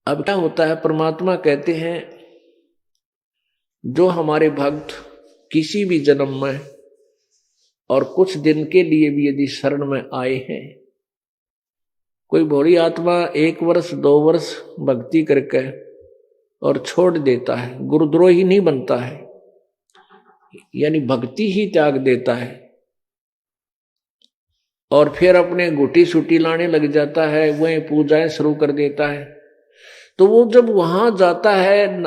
अब क्या होता है, परमात्मा कहते हैं जो हमारे भक्त किसी भी जन्म में और कुछ दिन के लिए भी यदि शरण में आए हैं, कोई भोली आत्मा 1 वर्ष 2 वर्ष भक्ति करके और छोड़ देता है, गुरुद्रोही नहीं बनता है, यानी भक्ति ही त्याग देता है और फिर अपने गुटी सुटी लाने लग जाता है, वहीं पूजाएं शुरू कर देता है, तो वो जब वहां जाता है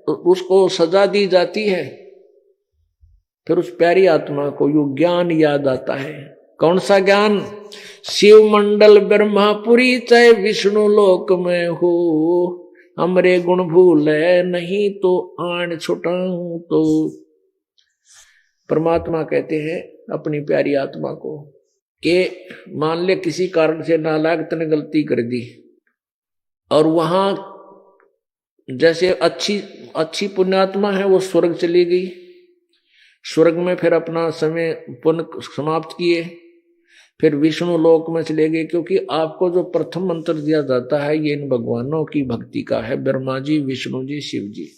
उसको सजा दी जाती है, फिर उस प्यारी आत्मा को यो ज्ञान याद आता है। कौन सा ज्ञान? शिव मंडल ब्रह्मापुरी चाहे विष्णु लोक में हो, हमरे गुण भूले नहीं तो आन छुटाऊं। तो परमात्मा कहते हैं अपनी प्यारी आत्मा को कि मान ले किसी कारण से नालायक ने गलती कर दी और वहां जैसे अच्छी पुण्यात्मा है वो स्वर्ग चली गई, स्वर्ग में फिर अपना समय पुण्य समाप्त किए, फिर विष्णु लोक में चले गए, क्योंकि आपको जो प्रथम मंत्र दिया जाता है ये इन भगवानों की भक्ति का है, ब्रह्मा जी, विष्णु जी, शिव जी,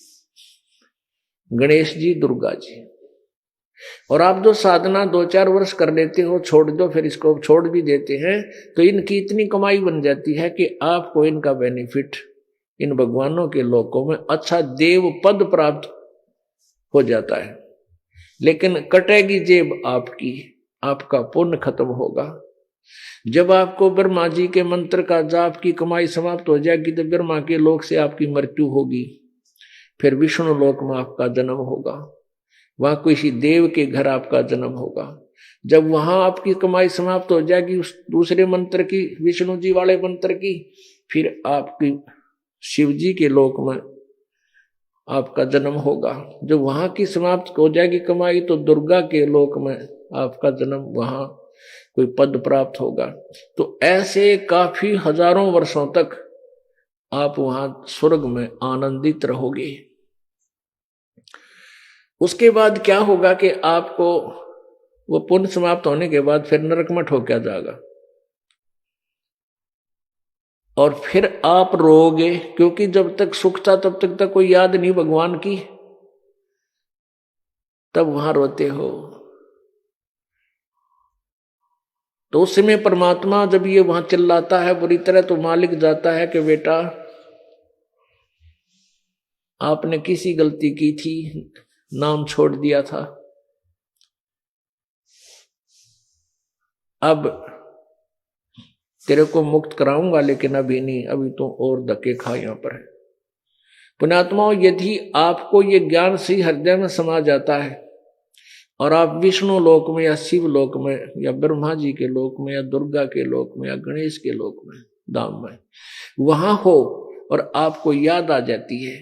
गणेश जी, दुर्गा जी। और आप जो साधना 2-4 वर्ष कर लेते हो, छोड़ दो, फिर इसको छोड़ भी देते हैं, तो इनकी इतनी कमाई बन जाती है कि आपको इनका बेनिफिट इन भगवानों के लोकों में अच्छा देव पद प्राप्त हो जाता है। लेकिन कटेगी जेब आपकी, आपका पुण्य खत्म होगा। जब आपको ब्रह्मा जी के मंत्र का जाप की कमाई समाप्त हो जाएगी तो ब्रह्मा के लोक से आपकी मृत्यु होगी, फिर विष्णु लोक में आपका जन्म होगा, वहां किसी देव के घर आपका जन्म होगा। जब वहां आपकी कमाई समाप्त हो जाएगी उस दूसरे मंत्र की, विष्णु जी वाले मंत्र की, फिर आपकी शिव जी के लोक में आपका जन्म होगा। जब वहां की समाप्त हो जाएगी कमाई तो दुर्गा के लोक में आपका जन्म, वहां कोई पद प्राप्त होगा। तो ऐसे काफी हजारों वर्षों तक आप वहां स्वर्ग में आनंदित रहोगे। उसके बाद क्या होगा कि आपको वो पुण्य समाप्त होने के बाद फिर नरक में ठोका जाएगा और फिर आप रोगे, क्योंकि जब तक सुख था तब तक कोई याद नहीं भगवान की, तब वहां रोते हो। तो उस समय परमात्मा जब ये वहां चिल्लाता है बुरी तरह, तो मालिक जाता है कि बेटा आपने किसी गलती की थी, नाम छोड़ दिया था, अब तेरे को मुक्त कराऊंगा, लेकिन अभी नहीं, अभी तो और धक्के खा यहां पर है। पुण्यात्माओं, यदि आपको ये ज्ञान सही हृदय में समा जाता है और आप विष्णु लोक में या शिव लोक में या ब्रह्मा जी के लोक में या दुर्गा के लोक में या गणेश के लोक में, धाम में वहां हो और आपको याद आ जाती है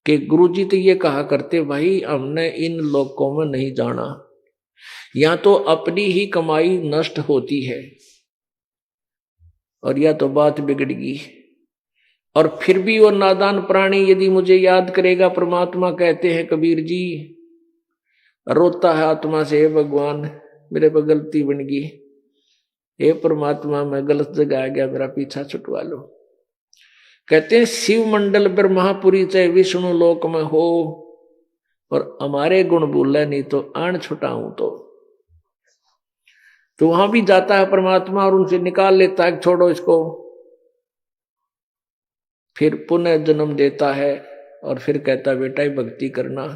कि गुरुजी तो ये कहा करते, भाई हमने इन लोकों में नहीं जाना, या तो अपनी ही कमाई नष्ट होती है और या तो बात बिगड़गी। और फिर भी वो नादान प्राणी यदि मुझे याद करेगा, परमात्मा कहते हैं कबीर जी, रोता है आत्मा से, हे भगवान मेरे पर गलती बन गई, हे परमात्मा मैं गलत जगह आ गया, मेरा पीछा छुटवा लो। कहते हैं शिव मंडल ब्रह्मापुरी चाहे विष्णु लोक में हो और हमारे गुण भूले नहीं तो आन छुटाऊं। तो वहां भी जाता है परमात्मा और उनसे निकाल लेता है, छोड़ो इसको, फिर पुनः जन्म देता है और फिर कहता है बेटा ही भक्ति करना।